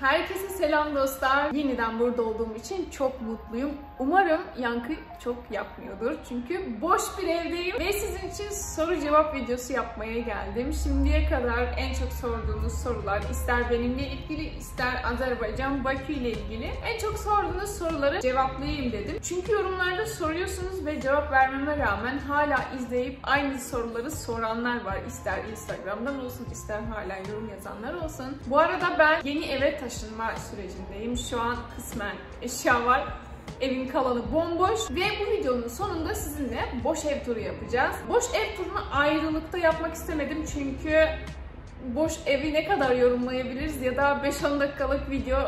Herkese selam dostlar. Yeniden burada olduğum için çok mutluyum. Umarım yankı çok yapmıyordur. Çünkü boş bir evdeyim ve sizin için soru cevap videosu yapmaya geldim. Şimdiye kadar en çok sorduğunuz sorular, ister benimle ilgili, ister Azerbaycan, Bakü ile ilgili en çok sorduğunuz soruları cevaplayayım dedim. Çünkü yorumlarda soruyorsunuz ve cevap vermeme rağmen hala izleyip aynı soruları soranlar var. İster Instagram'dan olsun, ister hala yorum yazanlar olsun. Bu arada ben yeni eve taşınma sürecindeyim. Şu an kısmen eşya var. Evin kalanı bomboş ve bu videonun sonunda sizinle boş ev turu yapacağız. Boş ev turunu ayrılıkta yapmak istemedim çünkü boş evi ne kadar yorumlayabiliriz ya da 5-10 dakikalık video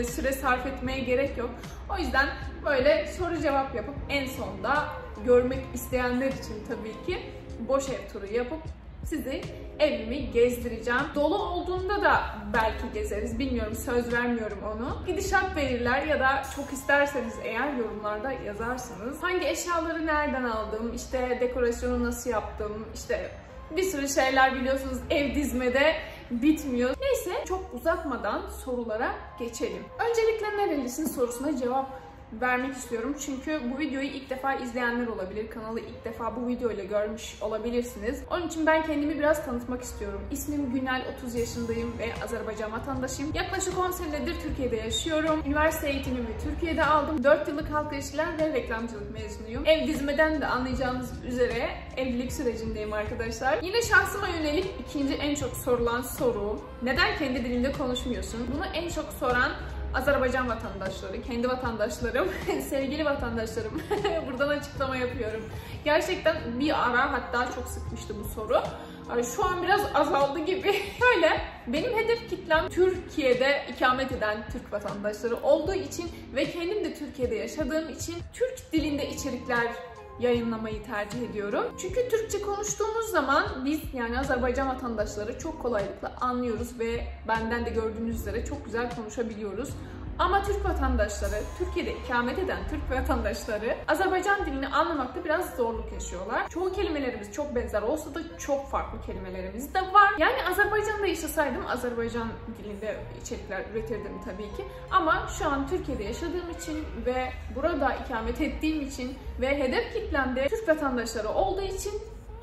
süre sarf etmeye gerek yok. O yüzden böyle soru cevap yapıp en sonda görmek isteyenler için tabii ki boş ev turu yapıp sizi evimi gezdireceğim. Dolu olduğunda da belki gezeriz. Bilmiyorum, söz vermiyorum onu. Gidişat verirler ya da çok isterseniz eğer yorumlarda yazarsınız. Hangi eşyaları nereden aldım, işte dekorasyonu nasıl yaptım, işte bir sürü şeyler biliyorsunuz ev dizmede bitmiyor. Neyse çok uzatmadan sorulara geçelim. Öncelikle nerelisin sorusuna cevap vermek istiyorum. Çünkü bu videoyu ilk defa izleyenler olabilir. Kanalı ilk defa bu videoyla görmüş olabilirsiniz. Onun için ben kendimi biraz tanıtmak istiyorum. İsmim Günel, 30 yaşındayım ve Azerbaycan vatandaşıyım. Yaklaşık 10 senedir Türkiye'de yaşıyorum. Üniversite eğitimimi Türkiye'de aldım. 4 yıllık halk ilişkiler ve reklamcılık mezunuyum. Ev dizmeden de anlayacağınız üzere evlilik sürecindeyim arkadaşlar. Yine şahsıma yönelik ikinci en çok sorulan soru: neden kendi dilinde konuşmuyorsun? Bunu en çok soran Azerbaycan vatandaşları, kendi vatandaşlarım, sevgili vatandaşlarım. Buradan açıklama yapıyorum. Gerçekten bir ara hatta çok sıkmıştı bu soru. Şu an biraz azaldı gibi. Şöyle, benim hedef kitlem Türkiye'de ikamet eden Türk vatandaşları olduğu için ve kendim de Türkiye'de yaşadığım için Türk dilinde içerikler yayınlamayı tercih ediyorum. Çünkü Türkçe konuştuğumuz zaman biz, yani Azerbaycan vatandaşları, çok kolaylıkla anlıyoruz ve benden de gördüğünüz üzere çok güzel konuşabiliyoruz. Ama Türk vatandaşları, Türkiye'de ikamet eden Türk vatandaşları Azerbaycan dilini anlamakta biraz zorluk yaşıyorlar. Çoğu kelimelerimiz çok benzer olsa da çok farklı kelimelerimiz de var. Yani Azerbaycan'da yaşasaydım Azerbaycan dilinde içerikler üretirdim tabii ki. Ama şu an Türkiye'de yaşadığım için ve burada ikamet ettiğim için ve hedef kitlemde Türk vatandaşları olduğu için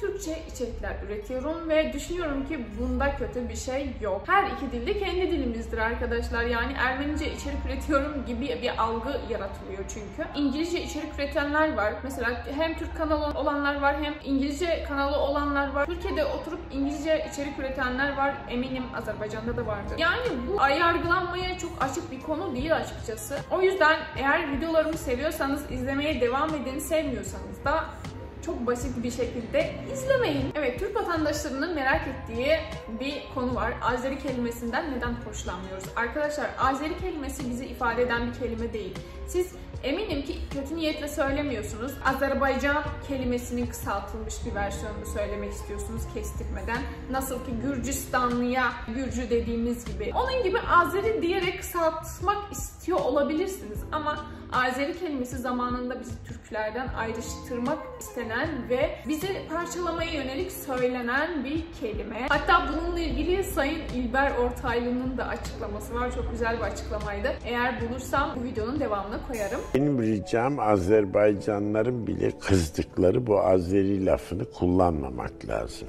Türkçe içerikler üretiyorum ve düşünüyorum ki bunda kötü bir şey yok. Her iki dilde kendi dilimizdir arkadaşlar. Yani Ermenice içerik üretiyorum gibi bir algı yaratılıyor çünkü. İngilizce içerik üretenler var. Mesela hem Türk kanalı olanlar var hem İngilizce kanalı olanlar var. Türkiye'de oturup İngilizce içerik üretenler var. Eminim Azerbaycan'da da vardır. Yani bu yargılanmaya çok açık bir konu değil açıkçası. O yüzden eğer videolarımı seviyorsanız izlemeye devam edin. Sevmiyorsanız da çok basit bir şekilde izlemeyin. Evet, Türk vatandaşlarının merak ettiği bir konu var. Azeri kelimesinden neden hoşlanmıyoruz? Arkadaşlar, Azeri kelimesi bizi ifade eden bir kelime değil. Siz eminim ki kötü niyetle söylemiyorsunuz. Azerbaycan kelimesinin kısaltılmış bir versiyonunu söylemek istiyorsunuz kestirmeden. Nasıl ki Gürcistanlıya Gürcü dediğimiz gibi. Onun gibi Azeri diyerek kısaltmak istiyor olabilirsiniz ama Azeri kelimesi zamanında bizi Türklerden ayrıştırmak istenen ve bizi parçalamaya yönelik söylenen bir kelime. Hatta bununla ilgili Sayın İlber Ortaylı'nın da açıklaması var. Çok güzel bir açıklamaydı. Eğer bulursam bu videonun devamını koyarım. Benim ricam Azerbaycanlıların bile kızdıkları bu Azeri lafını kullanmamak lazım.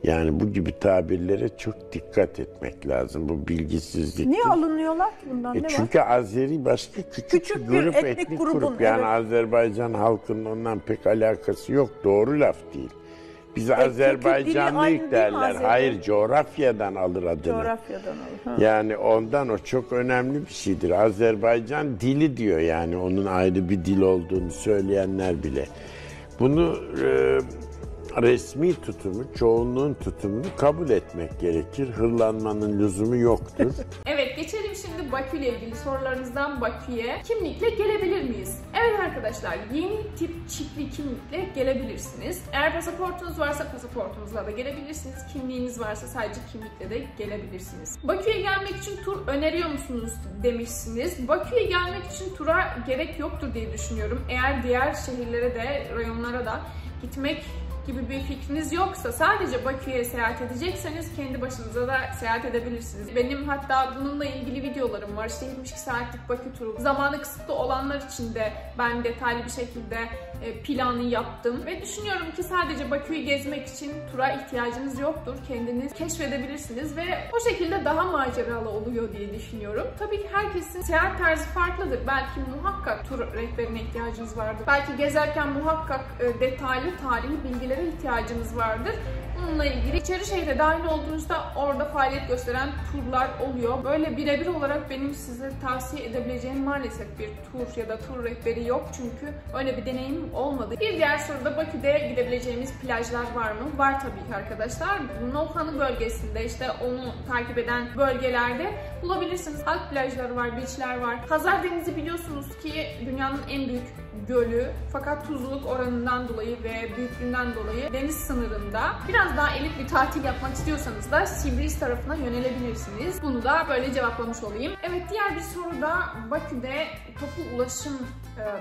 Yani bu gibi tabirlere çok dikkat etmek lazım. Bu bilgisizlik. Niye alınıyorlar ki bundan? Ne çünkü var? Azeri başka küçük bir grup, etnik grup. Yani evet. Azerbaycan halkının ondan pek alakası yok. Doğru laf değil. Biz Azerbaycanlıyık derler. Hayır, coğrafyadan alır adını. Coğrafyadan alır. Ha. Yani ondan, o çok önemli bir şeydir. Azerbaycan dili diyor, yani onun ayrı bir dil olduğunu söyleyenler bile. Bunu resmi tutumu, çoğunluğun tutumunu kabul etmek gerekir. Hırlanmanın lüzumu yoktur. Evet, geçelim şimdi Bakü ile ilgili sorularınızdan Bakü'ye. Kimlikle gelebilir miyiz? Evet arkadaşlar, yeni tip çipli kimlikle gelebilirsiniz. Eğer pasaportunuz varsa pasaportunuzla da gelebilirsiniz. Kimliğiniz varsa sadece kimlikle de gelebilirsiniz. Bakü'ye gelmek için tur öneriyor musunuz demişsiniz. Bakü'ye gelmek için tura gerek yoktur diye düşünüyorum. Eğer diğer şehirlere de, rayonlara da gitmek gibi bir fikriniz yoksa, sadece Bakü'ye seyahat edecekseniz kendi başınıza da seyahat edebilirsiniz. Benim hatta bununla ilgili videolarım var. İşte 72 saatlik Bakü turu. Zamanı kısıtlı olanlar için de ben detaylı bir şekilde planı yaptım. Ve düşünüyorum ki sadece Bakü'yü gezmek için tura ihtiyacınız yoktur. Kendiniz keşfedebilirsiniz ve o şekilde daha maceralı oluyor diye düşünüyorum. Tabii ki herkesin seyahat tarzı farklıdır. Belki muhakkak tur rehberine ihtiyacınız vardır. Belki gezerken muhakkak detaylı tarihi bilgilere ihtiyacınız vardır. Bununla ilgili içeri şehre dahil olduğunuzda orada faaliyet gösteren turlar oluyor. Böyle birebir olarak benim size tavsiye edebileceğim maalesef bir tur ya da tur rehberi yok. Çünkü öyle bir deneyimim olmadı. Bir diğer soruda Bakü'de gidebileceğimiz plajlar var mı? Var tabii ki arkadaşlar. Nolhanı bölgesinde, işte onu takip eden bölgelerde bulabilirsiniz. Halk plajları var, beachler var. Hazar Denizi biliyorsunuz ki dünyanın en büyük gölü, fakat tuzluluk oranından dolayı ve büyüklüğünden dolayı deniz sınırında. Biraz daha elit bir tatil yapmak istiyorsanız da Sivrihiş tarafına yönelebilirsiniz. Bunu da böyle cevaplamış olayım. Evet, diğer bir soru da Bakü'de toplu ulaşım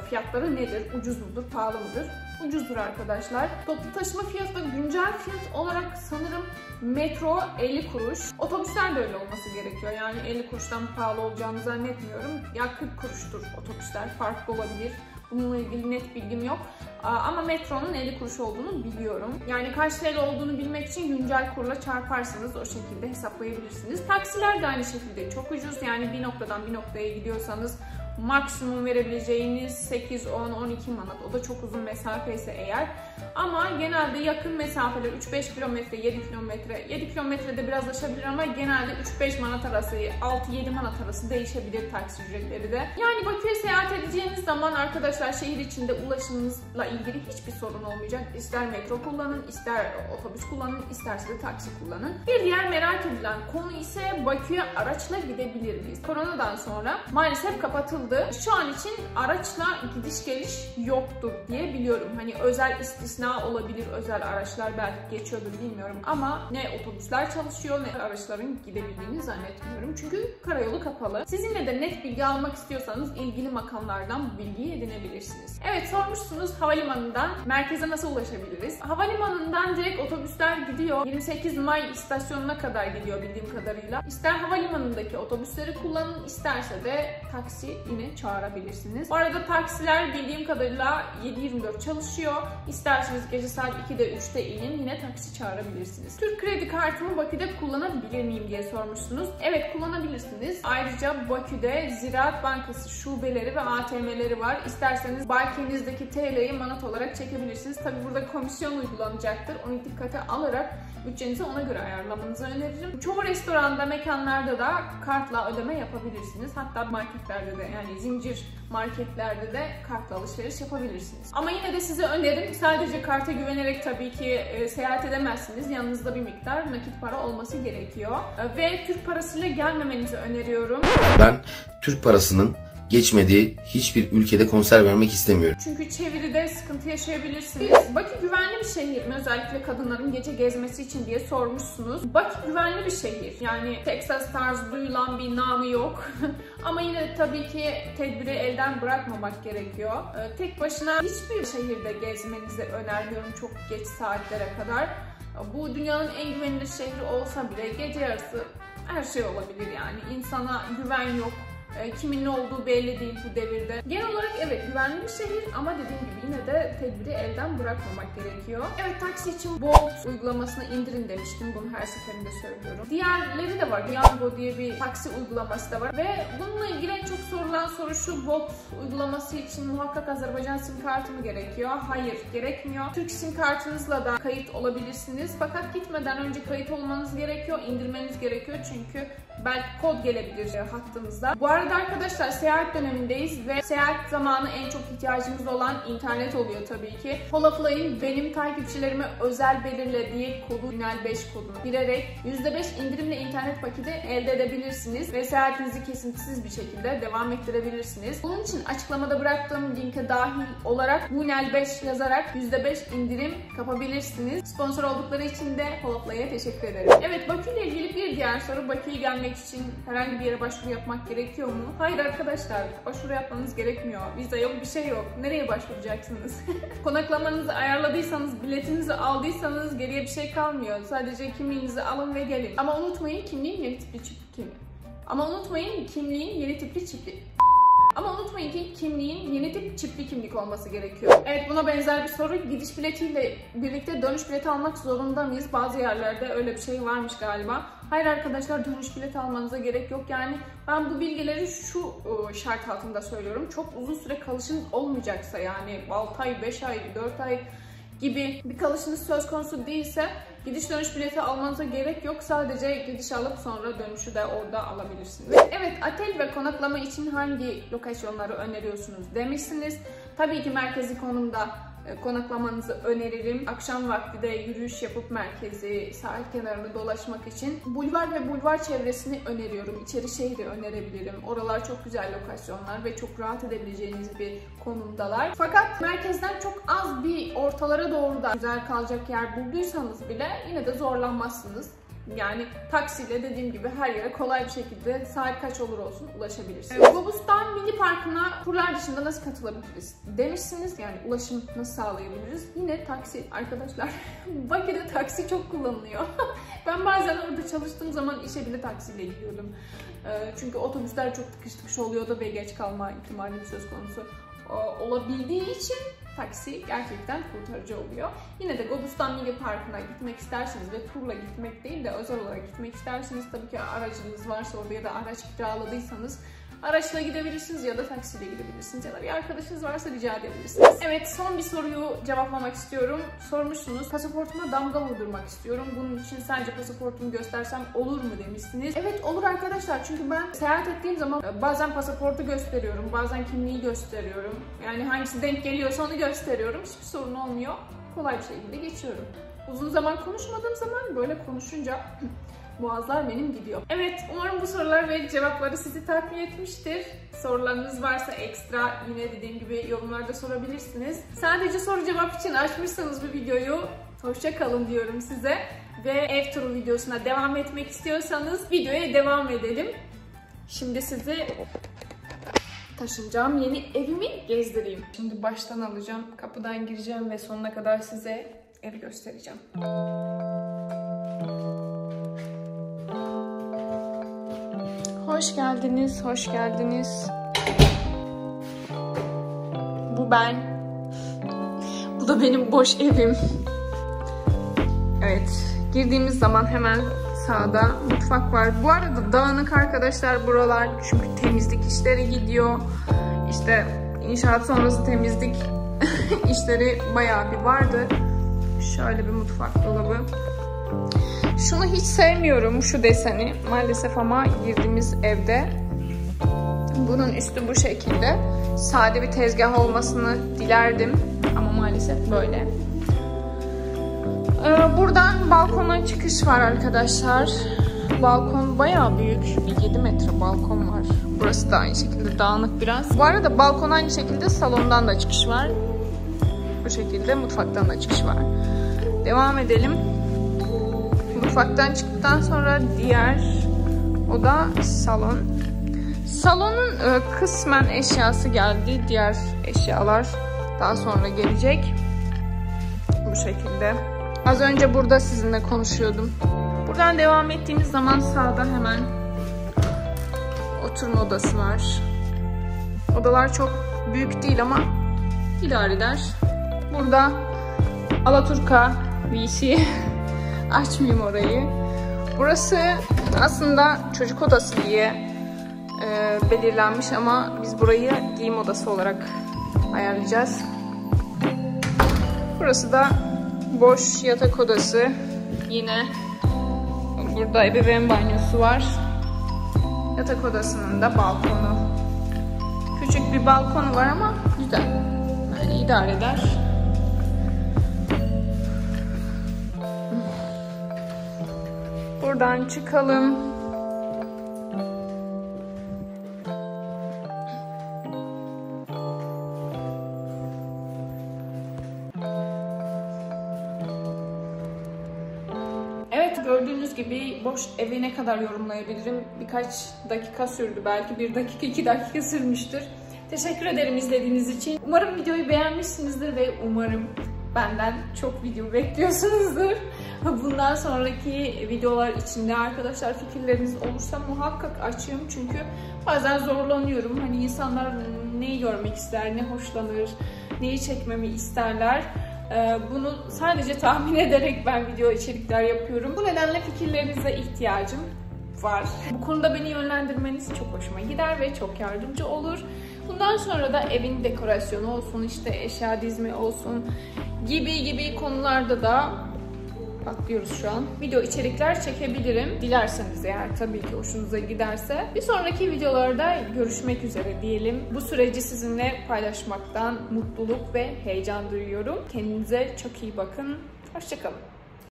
fiyatları nedir? Ucuz mudur, pahalı mıdır? Ucuzdur arkadaşlar. Toplu taşıma fiyatı da güncel fiyat olarak sanırım metro 50 kuruş. Otobüsler de öyle olması gerekiyor. Yani 50 kuruştan pahalı olacağını zannetmiyorum. Ya 40 kuruştur otobüsler. Farklı olabilir. Bununla ilgili net bilgim yok. Ama metronun 50 kuruş olduğunu biliyorum. Yani kaç TL olduğunu bilmek için güncel kurla çarparsanız o şekilde hesaplayabilirsiniz. Taksiler de aynı şekilde çok ucuz. Yani bir noktadan bir noktaya gidiyorsanız maksimum verebileceğiniz 8, 10, 12 manat. O da çok uzun mesafe ise eğer. Ama genelde yakın mesafeler 3-5 kilometre, 7 kilometre. 7 kilometrede biraz aşabilir ama genelde 3-5 manat arası, 6-7 manat arası değişebilir taksi ücretleri de. Yani Bakü'ye seyahat edeceğiniz zaman arkadaşlar şehir içinde ulaşımınızla ilgili hiçbir sorun olmayacak. İster metro kullanın, ister otobüs kullanın, isterse de taksi kullanın. Bir diğer merak edilen konu ise Bakü'ye araçla gidebilir miyiz? Koronadan sonra maalesef kapatıldı. Şu an için araçla gidiş geliş yoktur diye biliyorum. Hani özel istisna olabilir, özel araçlar belki geçiyordur bilmiyorum ama ne otobüsler çalışıyor ne araçların gidebildiğini zannetmiyorum. Çünkü karayolu kapalı. Sizinle de net bilgi almak istiyorsanız ilgili makamlardan bu bilgiyi edinebilirsiniz. Evet, sormuşsunuz havalimanından merkeze nasıl ulaşabiliriz? Havalimanından direkt otobüsler gidiyor. 28 May istasyonuna kadar gidiyor bildiğim kadarıyla. İster havalimanındaki otobüsleri kullanın, isterse de taksi yine çağırabilirsiniz. Bu arada taksiler bildiğim kadarıyla 7/24 çalışıyor. İsterseniz gece saat 2'de 3'te inin, yine taksi çağırabilirsiniz. Türk kredi kartımı Bakü'de kullanabilir miyim diye sormuşsunuz. Evet, kullanabilirsiniz. Ayrıca Bakü'de Ziraat Bankası şubeleri ve ATM'leri var. İsterseniz bankenizdeki TL'yi manat olarak çekebilirsiniz. Tabi burada komisyon uygulanacaktır. Onu dikkate alarak bütçenizi ona göre ayarlamanızı öneririm. Çoğu restoranda, mekanlarda da kartla ödeme yapabilirsiniz. Hatta marketlerde de, yani zincir marketlerde de kartla alışveriş yapabilirsiniz. Ama yine de size önerim, sadece karta güvenerek tabii ki seyahat edemezsiniz. Yanınızda bir miktar nakit para olması gerekiyor. Ve Türk parasıyla gelmemenizi öneriyorum. Ben Türk parasının geçmediği hiçbir ülkede konser vermek istemiyorum. Çünkü çeviride sıkıntı yaşayabilirsiniz. Bakü güvenli bir şehir mi? Özellikle kadınların gece gezmesi için diye sormuşsunuz. Bakü güvenli bir şehir. Yani Texas tarzı duyulan bir namı yok. Ama yine de tabii ki tedbiri elden bırakmamak gerekiyor. Tek başına hiçbir şehirde gezmenizi önermiyorum çok geç saatlere kadar. Bu dünyanın en güvenilir şehri olsa bile gece yarısı her şey olabilir yani. İnsana güven yok. Kimin ne olduğu belli değil bu devirde. Genel olarak evet güvenli bir şehir ama dediğim gibi yine de tedbiri elden bırakmamak gerekiyor. Evet, taksi için Bolt uygulamasını indirin demiştim. Bunu her seferinde söylüyorum. Diğerleri de var. Yango diye bir taksi uygulaması da var. Ve bununla ilgili en çok sorulan soru şu: Bolt uygulaması için muhakkak Azerbaycan sim kartı mı gerekiyor? Hayır, gerekmiyor. Türk sim kartınızla da kayıt olabilirsiniz. Fakat gitmeden önce kayıt olmanız gerekiyor. İndirmeniz gerekiyor çünkü belki kod gelebilir hattınızda. Bu arada arkadaşlar seyahat dönemindeyiz ve seyahat zamanı en çok ihtiyacımız olan internet oluyor tabii ki. Holafly'in benim takipçilerime özel belirlediği kodu Ünel5 kodunu girerek %5 indirimle internet paketi elde edebilirsiniz ve seyahatinizi kesintisiz bir şekilde devam ettirebilirsiniz. Bunun için açıklamada bıraktığım linke dahil olarak Ünel5 yazarak %5 indirim kapabilirsiniz. Sponsor oldukları için de Holafly'e teşekkür ederim. Evet, Bakü ile ilgili bir diğer soru: Bakü'ye gelmek için herhangi bir yere başvuru yapmak gerekiyor mu? Hayır arkadaşlar, başvuru yapmanız gerekmiyor. Vize yok, bir şey yok. Nereye başvuracaksınız? Konaklamanızı ayarladıysanız, biletinizi aldıysanız geriye bir şey kalmıyor. Sadece kimliğinizi alın ve gelin. Ama unutmayın kimliğin yeni tipli çipli kimliği. Ama unutmayın kimliğin yeni tipli çipli. Ama unutmayın ki kimliğin yeni tip çipli kimlik olması gerekiyor. Evet, buna benzer bir soru. Gidiş biletiyle birlikte dönüş bileti almak zorunda mıyız? Bazı yerlerde öyle bir şey varmış galiba. Hayır arkadaşlar, dönüş bileti almanıza gerek yok. Yani ben bu bilgileri şu şart altında söylüyorum. Çok uzun süre kalışınız olmayacaksa, yani 6 ay, 5 ay, 4 ay gibi bir kalışınız söz konusu değilse gidiş dönüş bileti almanıza gerek yok. Sadece gidiş alıp sonra dönüşü de orada alabilirsiniz. Evet, otel ve konaklama için hangi lokasyonları öneriyorsunuz demişsiniz. Tabii ki merkezi konumda konaklamanızı öneririm. Akşam vakti de yürüyüş yapıp merkezi, sahil kenarını dolaşmak için bulvar ve bulvar çevresini öneriyorum. İçeri şehri önerebilirim. Oralar çok güzel lokasyonlar ve çok rahat edebileceğiniz bir konumdalar. Fakat merkezden çok az bir ortalara doğru da güzel kalacak yer bulduysanız bile yine de zorlanmazsınız. Yani taksiyle dediğim gibi her yere kolay bir şekilde saat kaç olur olsun ulaşabilirsiniz. Gobustan Milli Parkı'na turlar dışında nasıl katılabiliriz demişsiniz. Yani ulaşım nasıl sağlayabiliriz? Yine taksi arkadaşlar. Bakü'de taksi çok kullanılıyor. Ben bazen orada çalıştığım zaman işe bile taksiyle gidiyordum. Çünkü otobüsler çok tıkış tıkış oluyordu ve geç kalma ihtimali söz konusu olabildiği için taksi gerçekten kurtarıcı oluyor. Yine de Gobustan Milli Parkı'na gitmek isterseniz ve turla gitmek değil de özel olarak gitmek isterseniz, tabii ki aracınız varsa orada ya da araç kiraladıysanız araçla gidebilirsiniz ya da taksiyle gidebilirsiniz ya da bir arkadaşınız varsa rica edebilirsiniz. Evet, son bir soruyu cevaplamak istiyorum. Sormuşsunuz, pasaportuma damga vurdurmak istiyorum. Bunun için sadece pasaportumu göstersem olur mu demişsiniz. Evet, olur arkadaşlar, çünkü ben seyahat ettiğim zaman bazen pasaportu gösteriyorum, bazen kimliği gösteriyorum. Yani hangisi denk geliyorsa onu gösteriyorum. Hiçbir sorun olmuyor. Kolay bir şekilde geçiyorum. Uzun zaman konuşmadığım zaman böyle konuşunca boğazlar benim gidiyor. Evet, umarım bu sorular ve cevapları sizi tatmin etmiştir. Sorularınız varsa ekstra yine dediğim gibi yorumlarda sorabilirsiniz. Sadece soru cevap için açmışsanız bu videoyu hoşça kalın diyorum size. Ve ev turu videosuna devam etmek istiyorsanız videoya devam edelim. Şimdi sizi taşınacağım yeni evimi gezdireyim. Şimdi baştan alacağım, kapıdan gireceğim ve sonuna kadar size evi göstereceğim. Hoş geldiniz, hoş geldiniz. Bu ben. Bu da benim boş evim. Evet, girdiğimiz zaman hemen sağda mutfak var. Bu arada dağınık arkadaşlar buralar, çünkü temizlik işleri gidiyor. İşte inşaat sonrası temizlik işleri bayağı bir vardı. Şöyle bir mutfak dolabı. Şunu hiç sevmiyorum, şu deseni maalesef, ama girdiğimiz evde bunun üstü bu şekilde. Sade bir tezgah olmasını dilerdim ama maalesef böyle. Buradan balkona çıkış var arkadaşlar. Balkon bayağı büyük. 7 metre balkon var. Burası da aynı şekilde dağınık biraz. Bu arada balkon aynı şekilde salondan da çıkış var. Bu şekilde mutfaktan da çıkış var. Devam edelim. Mutfaktan çıktıktan sonra diğer oda salon. Salonun kısmen eşyası geldi. Diğer eşyalar daha sonra gelecek. Bu şekilde. Az önce burada sizinle konuşuyordum. Buradan devam ettiğimiz zaman sağda hemen oturma odası var. Odalar çok büyük değil ama idare eder. Burada Alaturka WC. Açmayayım orayı. Burası aslında çocuk odası diye belirlenmiş ama biz burayı giyim odası olarak ayarlayacağız. Burası da boş yatak odası. Yine burada ebeveyn banyosu var. Yatak odasının da balkonu. Küçük bir balkonu var ama güzel. Yani idare eder. Buradan çıkalım. Evet, Gördüğünüz gibi boş evi ne kadar yorumlayabilirim? Birkaç dakika sürdü. Belki 1 dakika, 2 dakika sürmüştür. Teşekkür ederim izlediğiniz için. Umarım videoyu beğenmişsinizdir ve umarım benden çok video bekliyorsunuzdur. Bundan sonraki videolar içinde arkadaşlar fikirleriniz olursa muhakkak açığım. Çünkü bazen zorlanıyorum. Hani insanlar neyi görmek ister, ne hoşlanır, neyi çekmemi isterler. Bunu sadece tahmin ederek ben video içerikler yapıyorum. Bu nedenle fikirlerinize ihtiyacım var. Bu konuda beni yönlendirmeniz çok hoşuma gider ve çok yardımcı olur. Bundan sonra da evin dekorasyonu olsun, işte eşya dizme olsun gibi konularda da patlıyoruz şu an. Video içerikler çekebilirim. Dilerseniz eğer, tabii ki hoşunuza giderse. Bir sonraki videolarda görüşmek üzere diyelim. Bu süreci sizinle paylaşmaktan mutluluk ve heyecan duyuyorum. Kendinize çok iyi bakın. Hoşça kalın.